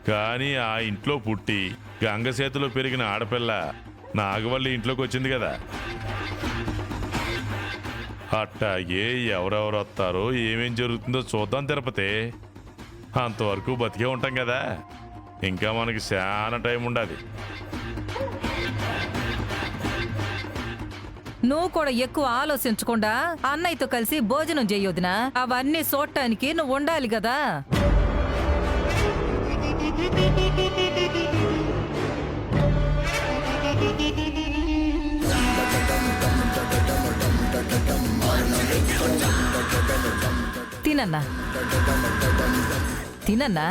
కానీ ఆ ఇంట్లో పుట్టి గంగసేతులో పెరిగిన ఆడపిల్ల నాగవల్లి ఇంట్లోకి వచ్చింది కదా. అట్టాగే ఎవరెవరు వస్తారో ఏమేం జరుగుతుందో చూద్దాం తిరుపతి. అంతవరకు బతికే ఉంటాం కదా, ఇంకా మనకి చాలా టైం ఉండాలి. నువ్వు కూడా ఎక్కువ ఆలోచించకుండా అన్నయ్యతో కలిసి భోజనం చేయొద్దునా. అవన్నీ చూడటానికి నువ్వు ఉండాలి కదా. తినన్నా తినన్నా.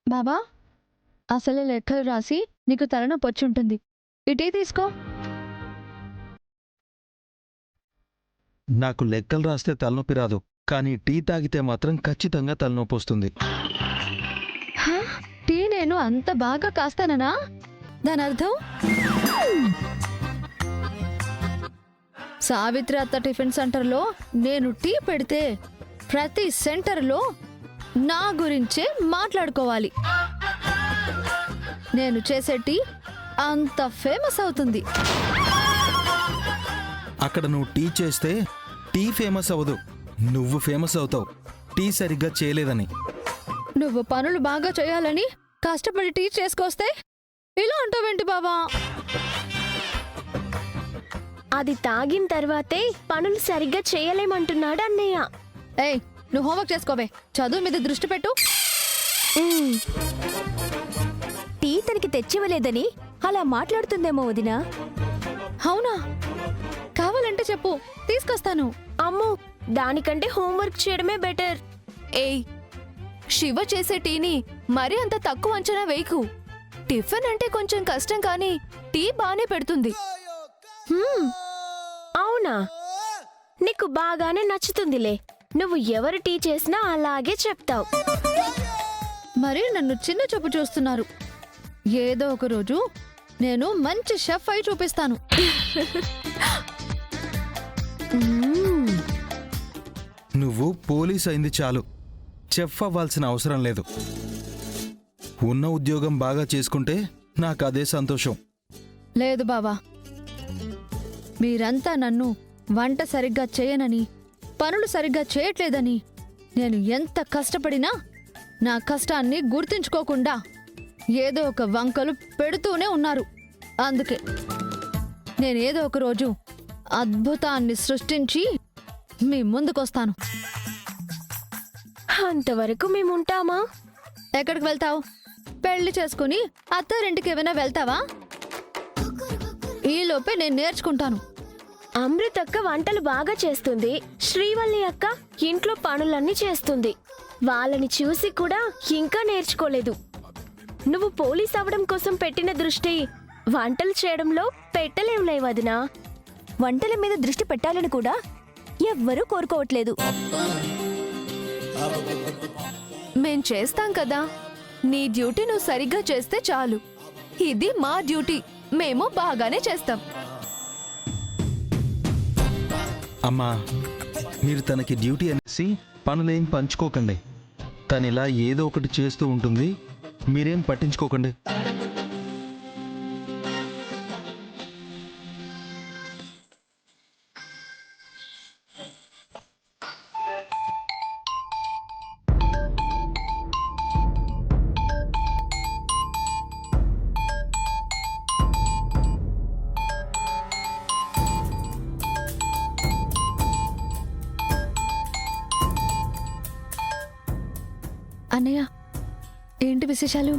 బాబా, అసలు లెక్కలు రాసి నీకు తలనొప్పి వచ్చుంటుంది. ఇటీ తీసుకో. నాకు లెక్కలు రాస్తే తలనొప్పి రాదు, కానీ టీ తాగితే మాత్రం ఖచ్చితంగా తలనొప్పి వస్తుంది. టీ నేను అంత బాగా కాస్తానా? దాని అర్థం సావిత్రి అత్త టిఫిన్ సెంటర్లో నేను టీ పెడితే ప్రతి సెంటర్లో నా గురించే మాట్లాడుకోవాలి. నేను చేసే టీ అంత ఫేమస్ అవుతుంది. అక్కడ నువ్వు టీ చేస్తే టీ ఫేమస్ అవ్వదు, నువ్వు ఫేమస్ అవుతావు, టీ సరిగ్గా చేయలేదని. నువ్వు పనులు బాగా చేయాలని కష్టపడి టీ చేసుకొస్తే ఇలా అంటావేంటి బాబా? అది తాగిన తర్వాతే పనులు సరిగ్గా చేయలేమంటున్నాడు అన్నయ్య. ఏయ్, నువ్వు హోంవర్క్ చేసుకోవే, చదువు మీద దృష్టి పెట్టు. టీ తనకి తెచ్చివ్వలేదని అలా మాట్లాడుతుందేమో వదినా. అవునా? కావాలంటే చెప్పు, తీసుకొస్తాను. అమ్మో, దానికంటే హోంవర్క్ చేయడమే బెటర్. ఏయ్, శివ చేసే టీని మరీ అంత తక్కువ అంచనా వేయకు. టిఫిన్ అంటే కొంచెం కష్టం, కానీ టీ బానే పెడుతుంది. అవునా? నీకు బాగానే నచ్చుతుందిలే. నువ్వు ఎవరు టీ చేసినా అలాగే చెప్తావు. మరి నన్ను చిన్న చూపు చూస్తున్నారు. ఏదో ఒక రోజు నేను మంచి షెఫ్ అయి చూపిస్తాను. నువ్వు పోలీస్ అయింది చాలు, చెఫ్ అవ్వాల్సిన అవసరం లేదు. ఉన్న ఉద్యోగం బాగా చేసుకుంటే నాకు అదే సంతోషం. లేదు బావా, మీరంతా నన్ను వంట సరిగ్గా చేయనని, పనులు సరిగ్గా చేయట్లేదని, నేను ఎంత కష్టపడినా నా కష్టాన్ని గుర్తుంచుకోకుండా ఏదో ఒక వంకలు పెడుతూనే ఉన్నారు. అందుకే నేనేదో ఒక రోజు అద్భుతాన్ని సృష్టించి మీ ముందుకొస్తాను. అంతవరకు మేముంటామా? ఎక్కడికి వెళ్తావు? పెళ్లి చేసుకుని అత్తారింటికి ఏమైనా వెళ్తావా? ఈలోపే నేను నేర్చుకుంటాను. అమృత్ అక్క వంటలు బాగా చేస్తుంది. శ్రీవల్లి అక్క ఇంట్లో పనులన్నీ చేస్తుంది. వాళ్ళని చూసి కూడా ఇంకా నేర్చుకోలేదు. నువ్వు పోలీస్ అవడం కోసం పెట్టిన దృష్టి వంటలు చేయడంలో పెట్టలేవులే వదినా. వంటల మీద దృష్టి పెట్టాలని కూడా ఎవ్వరూ కోరుకోవట్లేదు. మేం చేస్తాం కదా, నీ డ్యూటీ నువ్వు సరిగ్గా చేస్తే చాలు. ఇది మా డ్యూటీ, మేము బాగానే చేస్తాం. అమ్మా, మీరు తనకి డ్యూటీ అనేసి పనులేం పంచుకోకండి. తనిలా ఏదో ఒకటి చేస్తూ ఉంటుంది, మీరేం పట్టించుకోకండి. అన్నయ్య, ఏంటి విశేషాలు?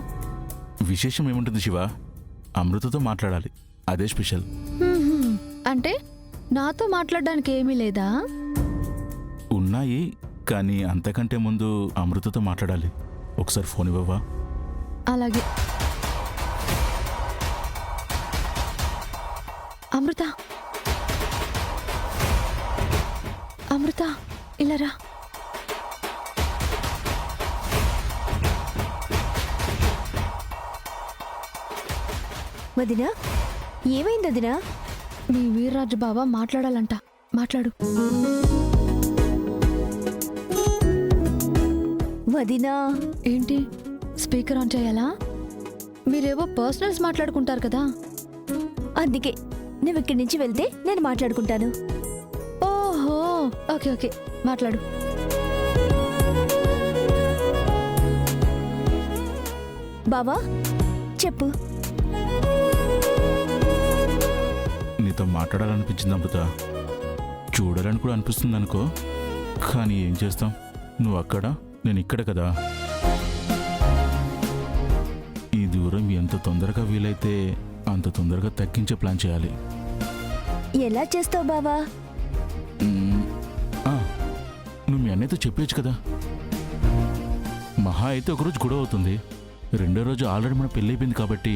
విశేషం ఏముంటుంది శివ, అమృతతో మాట్లాడాలి, అదే స్పెషల్. అంటే నాతో మాట్లాడడానికి ఏమీ లేదా? ఉన్నాయి, కానీ అంతకంటే ముందు అమృతతో మాట్లాడాలి. ఒకసారి ఫోన్ ఇవ్వవా? అలాగే. అమృత, అమృత ఇలా రా. వదినా ఏమైంది వదినా? మీ వీర్రాజు బావ మాట్లాడాలంట. మాట్లాడు. వదినా ఏంటి స్పీకర్ ఆన్ చేయాలా? మీరేవో పర్సనల్స్ మాట్లాడుకుంటారు కదా. అందుకే నువ్వు ఇక్కడి నుంచి వెళ్తే నేను మాట్లాడుకుంటాను. ఓహో ఓకే ఓకే మాట్లాడు. బావా చెప్పు. నీతో మాట్లాడాలనిపించింది అమృత, చూడాలని కూడా అనిపిస్తుంది అనుకో. కానీ ఏం చేస్తాం, నువ్వు అక్కడ నేను ఇక్కడ కదా. ఈ దూరం ఎంత తొందరగా వీలైతే అంత తొందరగా తగ్గించే ప్లాన్ చేయాలి. ఎలా చేస్తావు బావా? నువ్వు మీ అన్నయ్యతో చెప్పేయచ్చు కదా. మహా అయితే ఒకరోజు గొడవ అవుతుంది, రెండో రోజు ఆల్రెడీ మన పెళ్ళి అయిపోయింది కాబట్టి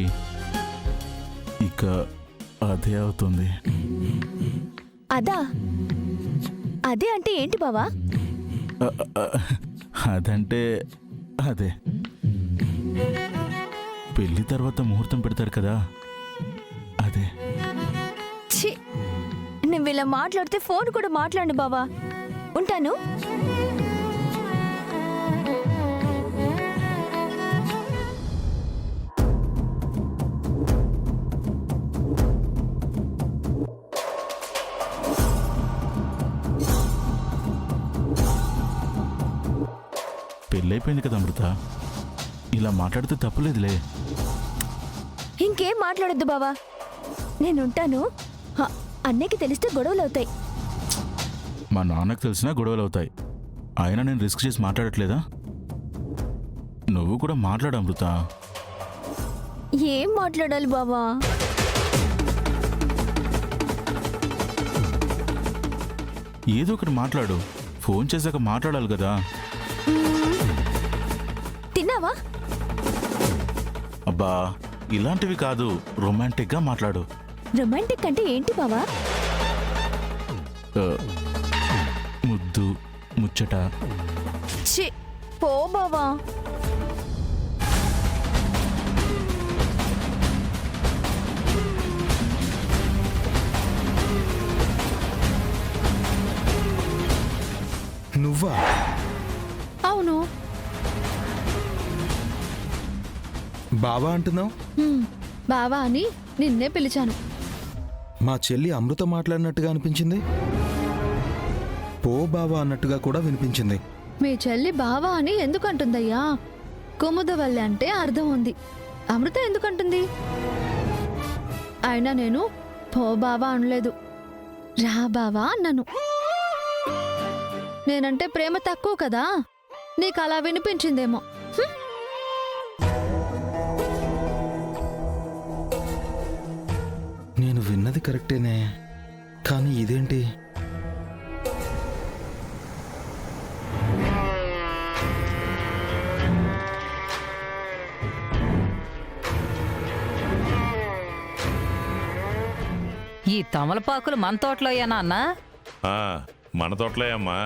ఇక అదే అవుతుంది. అదా? అదే అంటే ఏంటి బావా? అదంటే అదే, పెళ్లి తర్వాత ముహూర్తం పెడతారు కదా, అదే. ఛీ, నువ్వు ఇలా మాట్లాడితే ఫోన్ కూడా మాట్లాడు బావా. ఉంటాను. పెళ్ళైపోయింది కదా అమృత, ఇలా మాట్లాడితే తప్పులేదులే. ఇంకేం మాట్లాడొద్దు బావా, నేనుంటాను. అన్నయ్యకి తెలిస్తే గొడవలు అవుతాయి. మా నాన్నకు తెలిసినా గొడవలు అవుతాయి, అయినా నేను రిస్క్ చేసి మాట్లాడట్లేదా. నువ్వు కూడా మాట్లాడు అమృత. ఏం మాట్లాడాలి బావా? ఏదో ఒకటి మాట్లాడు, ఫోన్ చేశాక మాట్లాడాలి కదా. తిన్నావా? అబ్బా ఇలాంటివి కాదు, రొమాంటిక్గా మాట్లాడు. రొమాంటిక్ అంటే ఏంటి బావా? ముద్దు ముచ్చట. ఛీ, పో బావా. నువ్వా? అవును. బావా అంటున్నావు? బావా అని నిన్నే పిలిచాను. మా చెల్లి అమృత మాట్లాడినట్టుగా అనిపించింది, పో బావా అన్నట్టుగా కూడా వినిపించింది. మీ చెల్లి బావా అని ఎందుకు అంటుందయ్యా? కుముదవల్లి అంటే అర్థం ఉంది, అమృత ఎందుకంటుంది? అయినా నేను పో బావా అనలేదు, రా బావా అన్నాను. నేనంటే ప్రేమ తక్కువ కదా, నీకు అలా వినిపించిందేమో. నేను విన్నది కరెక్టేనే, కానీ ఇదేంటి? ఈ తమలపాకులు మన తోటలోయేనా అన్నా? మన తోటలే అమ్మా.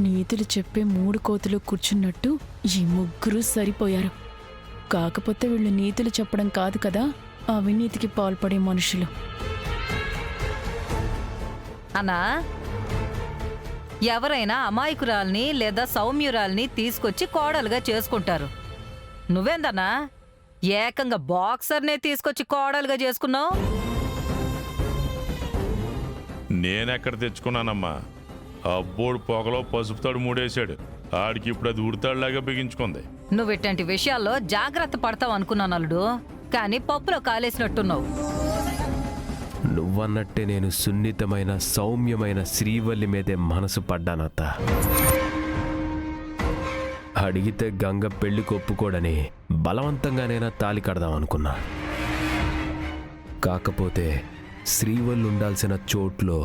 నీతులు చెప్పే 3 కోతులు కూర్చున్నట్టు ఈ ముగ్గురు సరిపోయారు. కాకపోతే వీళ్ళు నీతులు చెప్పడం కాదు కదా, అవినీతికి పాల్పడే మనుషులు. అన్నా, ఎవరైనా అమాయకురాల్ని లేదా సౌమ్యురాల్ని తీసుకొచ్చి కోడలుగా చేసుకుంటారు. నువ్వేందన్నా ఏకంగా బాక్సర్నే తీసుకొచ్చి కోడలుగా చేసుకున్నావు? నేనెక్కడ తెచ్చుకున్నానమ్మా, అబ్బోడు పొగలో పసుపుతాడు మూడేశాడు, ఆడికి ఇప్పుడు అది ఉడతాడులాగా బిగించుకుంది. నువ్వు ఇట్లాంటి విషయాల్లో జాగ్రత్త పడతావు అనుకున్నాను అల్లుడు, కానీ పప్పులో కాలేసినట్టున్నావు. నువ్వన్నట్టే నేను సున్నితమైన సౌమ్యమైన శ్రీవల్లి మీదే మనసు పడ్డానత్త. అడిగితే గంగ పెళ్లి కొప్పుకోడని బలవంతంగానైనా తాలి కడదాం అనుకున్నా. కాకపోతే శ్రీవల్లి ఉండాల్సిన చోట్లో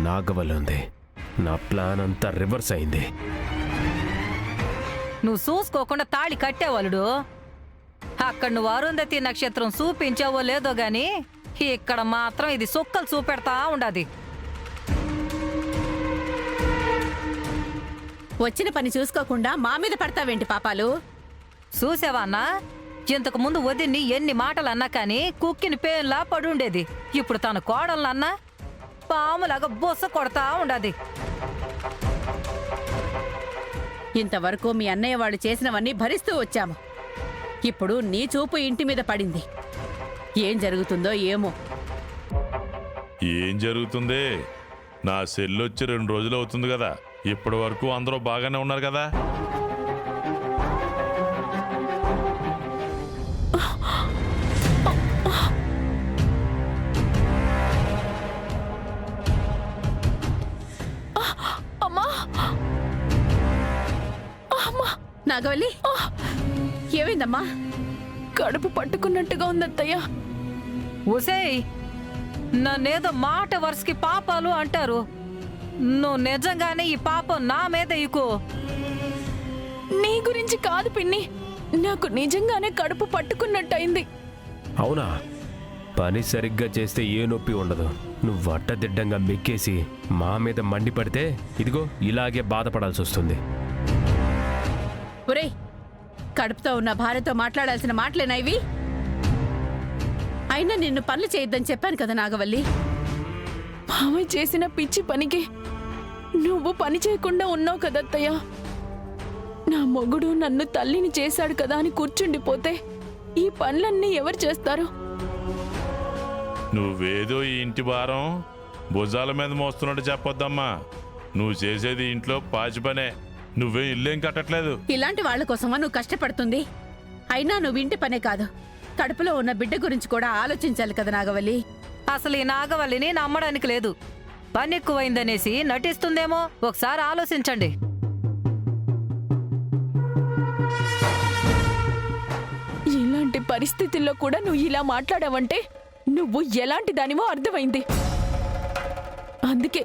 నాగవల్లి ఉంది. నా ప్లాన్ అంతా రివర్స్ అయింది. నువ్వు చూసుకోకుండా తాళి కట్టేవాళ్ళుడు. అక్కడ నువ్వు అరుంధతి నక్షత్రం చూపించావో లేదో గాని ఇక్కడ మాత్రం ఇది సుక్కలు చూపెడతా ఉండదు. వచ్చిన పని చూసుకోకుండా మా మీద పడతావేంటి పాపాలు? చూసావా అన్నా, ఇంతకు ముందు వదిన్ని ఎన్ని మాటలు అన్నా కానీ కుక్కిని పేన్లా పడుండేది. ఇప్పుడు తన కోడలన్నా పాములాగా బొస్స కొడతా ఉండదు. ఇంతవరకు మీ అన్నయ్య వాళ్ళు చేసినవన్నీ భరిస్తూ వచ్చాము. ఇప్పుడు నీ చూపు ఇంటి మీద పడింది. ఏం జరుగుతుందో ఏమో. ఏం జరుగుతుంది? నా సెల్లొచ్చి 2 రోజులు అవుతుంది కదా. ఇప్పటి వరకు అందరూ బాగానే ఉన్నారు కదా. నాగవల్లి, ఏమైందమ్మా? కడుపు పట్టుకున్నట్టుగా ఉందత్తయ్య. ఉసేయ్, నన్నేదో మాట వరుసకి పాపాలు అంటారు. నువ్వు నిజంగానే ఈ పాపం నా మీద ఇకు. నీ గురించి కాదు పిన్ని, నాకు నిజంగానే కడుపు పట్టుకున్నట్టయింది. అవునా? పని సరిగ్గా చేస్తే ఏ నొప్పి ఉండదు. నువ్వు అడ్డదిడ్డంగా మెక్కేసి మా మీద మండిపడితే ఇదిగో ఇలాగే బాధపడాల్సి వస్తుంది. ఒరేయ్, కడుపుతో ఉన్న భార్యతో మాట్లాడాల్సిన మాటలేనా ఇవి? అయినా నిన్ను పనులు చేయొద్దని చెప్పాను కదా నాగవల్లి. మామయ్య చేసిన పిచ్చి పనికి నువ్వు పని చేయకుండా ఉన్నావు కదత్తయ్య. నా మొగుడు నన్ను తల్లిని చేశాడు కదా అని కూర్చుండిపోతే ఈ పనులన్నీ ఎవరు చేస్తారు? నువ్వేదో ఈ ఇంటి భారం భుజాల మీద మోస్తున్నట్టు చెప్పొద్దమ్మా. నువ్వు చేసేది ఇంట్లో పాచి పనే. నువ్వే ఇల్లేం కట్టట్లేదు. ఇలాంటి వాళ్ళ కోసమా నువ్వు కష్టపడుతుంది? అయినా నువ్వు ఇంటి పనే కాదు, కడుపులో ఉన్న బిడ్డ గురించి కూడా ఆలోచించాలి కదా నాగవల్లి. అసలు ఈ నాగవల్లిని నమ్మడానికి లేదు. పని ఎక్కువైందనేసి నటిస్తుందేమో. ఒకసారి ఆలోచించండి. ఇలాంటి పరిస్థితుల్లో కూడా నువ్వు ఇలా మాట్లాడావంటే నువ్వు ఎలాంటి దానివో అర్థమైంది. అందుకే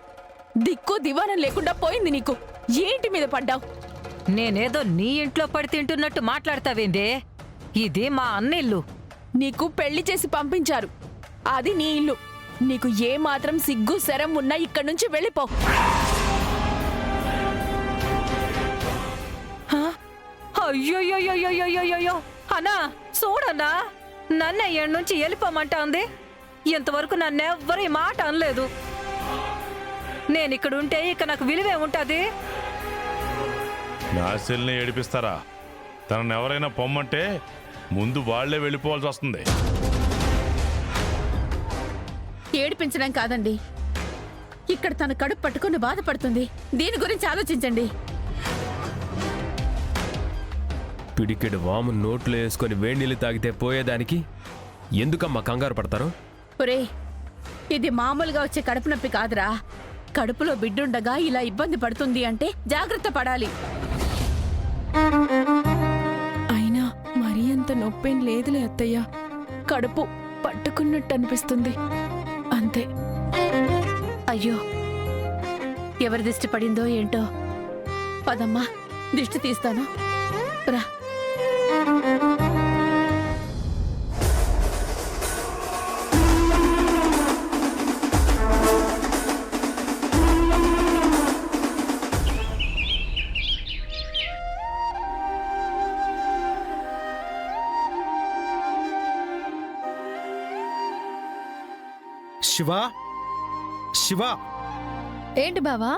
దిక్కు దివానం లేకుండా పోయింది నీకు. ఏంటి మీద పడ్డావు? నేనేదో నీ ఇంట్లో పడి తింటున్నట్టు మాట్లాడతావేందే? ఇది మా అన్నిల్లు. నీకు పెళ్లి చేసి పంపించారు, అది నీ ఇల్లు. నీకు ఏ మాత్రం సిగ్గు శరం ఉన్నా ఇక్కడి నుంచి వెళ్ళిపో. అయ్యోయ్యోయ్యోయ్యోయ్యోయ్యో అన్నా, చూడన్నా, నన్ను ఎక్కడి నుంచి వెళ్ళిపోమంటా ఉంది. ఇంతవరకు నన్నెవ్వరు ఈ మాట అనలేదు. నేనిక్కడుంటే ఇక నాకు విలువే ఉంటుంది. నా సెల్ని ఏడిపిస్తారా? తనను ఎవరైనా పొమ్మంటే ముందు వాళ్లే వెళ్ళిపోవాల్సి వస్తుంది. ఏడిపించడం కాదండి, ఇక్కడ తన కడుపు పట్టుకుని బాధపడుతుంది. దీని గురించి ఆలోచించండి. పిడికెడు వాము నోట్లో వేసుకొని వేడినీళ్ళు తాగితే పోయేదానికి ఎందుకమ్మా కంగారు పడతారు? ఒరేయ్, ఇది మామూలుగా వచ్చే కడుపు నొప్పి కాదురా. కడుపులో బిడ్డుండగా ఇలా ఇబ్బంది పడుతుంది అంటే జాగ్రత్త పడాలి. అయినా మరీ అంత నొప్పేం లేదులే అత్తయ్య. కడుపు పట్టుకున్నట్టు అనిపిస్తుంది అంతే. అయ్యో, ఎవరి దిష్టి పడిందో ఏంటో. పదమ్మా, దిష్టి తీస్తాను రా. శివా, శివా, ఏంటి బావా?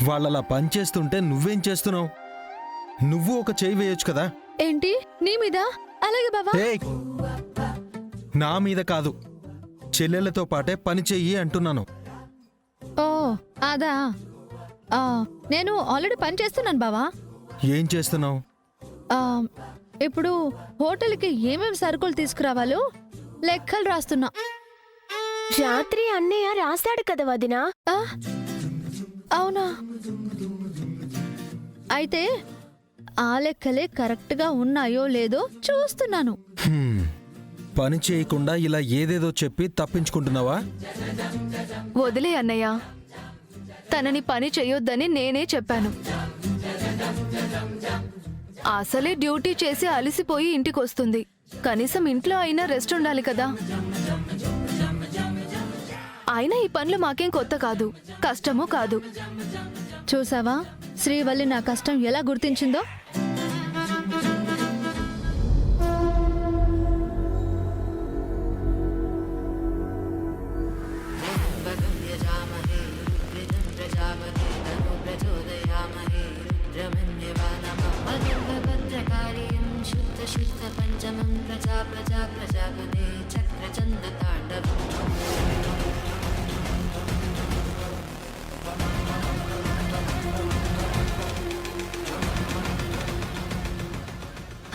వాళ్ళలా పనిచేస్తుంటే నువ్వేం చేస్తున్నావు? నువ్వు ఒక చేయి వేయొచ్చు కదా. ఏంటి నీ మీద? అలాగే బావా. ఏయ్, నా మీద కాదు, చెల్లెలతో పాటే పని చెయ్యి అంటున్నాను. ఓ అదా. నేను ఆల్రెడీ పని చేస్తున్నాను బావా. ఏం చేస్తున్నావు? ఇప్పుడు హోటల్కి ఏమేమి సరుకులు తీసుకురావాలో లెక్కలు రాస్తున్నా. రాత్రి అన్నయ్య రాశాడు కదా వదినా. అవునా? అయితే ఆ లెక్కలే కరెక్ట్గా ఉన్నాయో లేదో చూస్తున్నాను. పని చేయకుండా ఇలా ఏదేదో చెప్పి తప్పించుకుంటున్నావా? వదిలే అన్నయ్య, తనని పని చెయ్యొద్దని నేనే చెప్పాను. అసలే డ్యూటీ చేసి అలసిపోయి ఇంటికొస్తుంది. కనీసం ఇంట్లో అయినా రెస్ట్ ఉండాలి కదా. అయినా ఈ పనులు మాకేం కొత్త కాదు, కష్టమూ కాదు. చూసావా శ్రీవల్లి నా కష్టం ఎలా గుర్తించిందో?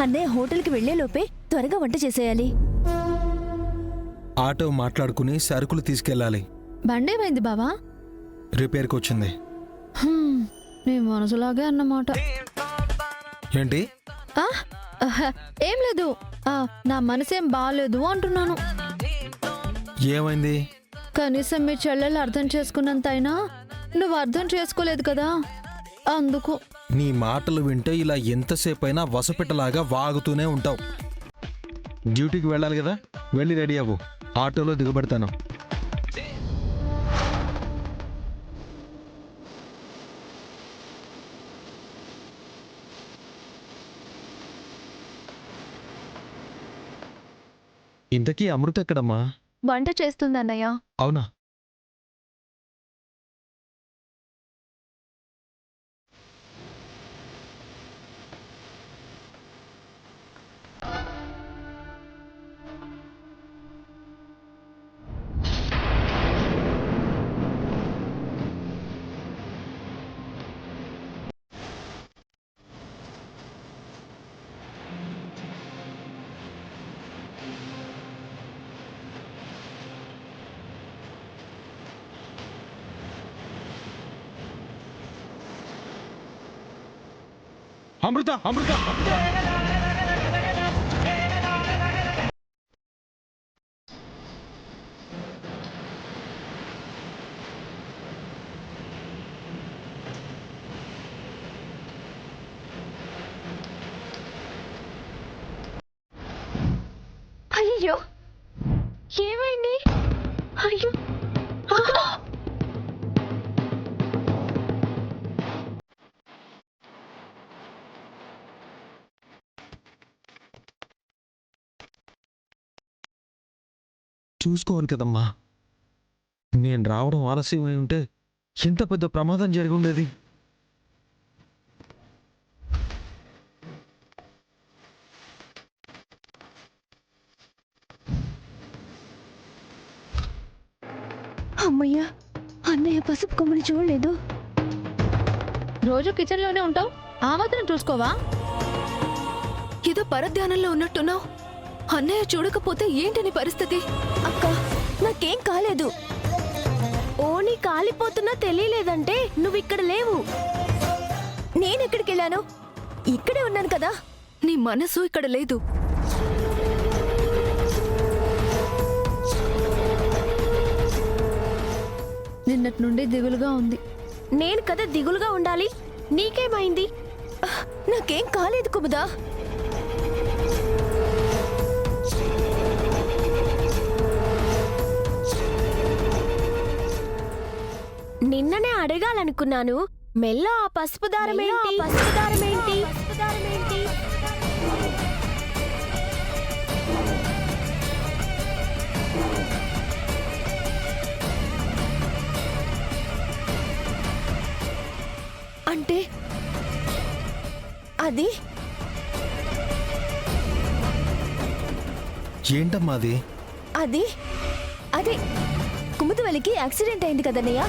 అన్నయ్య హోటల్కి వెళ్లేలోపే త్వరగా వంట చేసేయాలి. ఆటో మాట్లాడుకుని సరుకులు తీసుకెళ్ళాలి. బండేమైంది బావా? రిపేర్కి వచ్చింది. నీ మనసులాగే అన్నమాట. ఏంటి? ఏం లేదు, నా మనసేం బాగాలేదు అంటున్నాను. ఏమైంది? కనీసం మీ చెల్లెలు అర్థం చేసుకున్నంత అయినా నువ్వు అర్థం చేసుకోలేదు కదా, అందుకు. నీ మాటలు వింటే ఇలా ఎంతసేపు అయినా వసపెట్టలాగా వాగుతూనే ఉంటావు. డ్యూటీకి వెళ్ళాలి కదా, వెళ్ళి రెడీ అవ్వు, ఆటోలో దిగబెడతాను. ఇంతకీ అమృత ఎక్కడమ్మా? వంట చేస్తుంది అన్నయ్య. అవునా? అమృత, అమృత! అయ్యో, ఏమైంది? అయ్యో, చూసుకోవాలి కదమ్మా. నేను రావడం ఆలస్యమై ఉంటే ఎంత పెద్ద ప్రమాదం జరిగి ఉండేది. అమ్మయ్యా, అన్నయ్య పసుపు కొమ్మని చూడలేదు. రోజు కిచెన్లోనే ఉంటావు, ఆ మాత్రం చూసుకోవా? ఏదో పరధ్యానంలో ఉన్నట్టున్నావు. అన్నయ్య చూడకపోతే ఏంటని పరిస్థితి? అక్క, నాకేం కాలేదు. ఓని కాలిపోతున్నా తెలియలేదంటే నువ్విక్కడ లేవు. నేనెక్కడికి వెళ్ళాను? ఇక్కడే ఉన్నాను కదా. నీ మనసు ఇక్కడ లేదు. నిన్నటి నుండి దిగులుగా ఉంది. నేను కదా దిగులుగా ఉండాలి. నీకేమైంది? నాకేం కాలేదు కుముదా. నిన్ననే అడగాలనుకున్నాను. మెల్ల ఆ పసుపు దారమేంటి? అంటే అది ఏంటమ్మా అది? అదే కుముదవల్లికి యాక్సిడెంట్ అయింది కదన్నయ్య.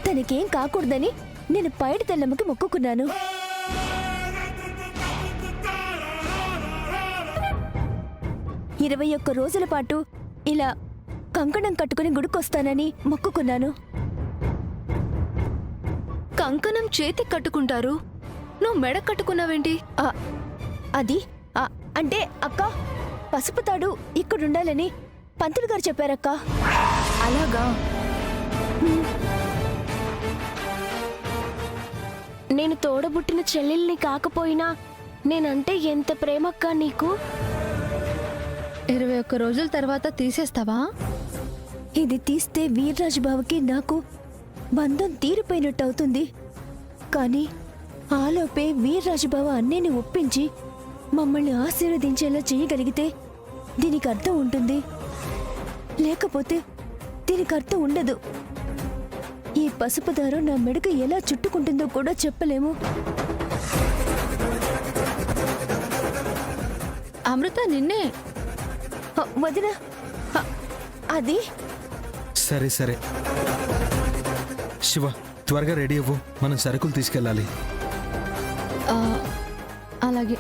తనకేం కాకూడదని నేను పైడి తెల్లమ్మకి మొక్కుకున్నాను. ఇరవై 21 రోజుల పాటు ఇలా కంకణం కట్టుకుని గుడికొస్తానని మొక్కుకున్నాను. కంకణం చేతి కట్టుకుంటారు, నువ్వు మెడ కట్టుకున్నావేంటి? అది అంటే అక్క, పసుపు తాడు ఇక్కడుండాలని పంతులు గారు చెప్పారక్క. అలాగా? నేను తోడబుట్టిన చెల్లెల్ని కాకపోయినా నేనంటే ఎంత ప్రేమక్క నీకు. 21 రోజుల తర్వాత తీసేస్తావా? ఇది తీస్తే వీర్రాజు బావకి నాకు బంధం తీరిపోయినట్టు అవుతుంది. కానీ ఆలోపే వీర్రాజు బావ అన్నయ్యని ఒప్పించి మమ్మల్ని ఆశీర్వదించేలా చేయగలిగితే దీనికి అర్థం ఉంటుంది, లేకపోతే దీనికి అర్థం ఉండదు. ఈ పసుపు దారం నా మెడకు ఎలా చుట్టుకుంటుందో కూడా చెప్పలేము. అమృత నిన్నే. వదిన, అది సరే సరే శివ, త్వరగా రెడీ అవ్వు, మనం సరుకులు తీసుకెళ్ళాలి. అలాగే.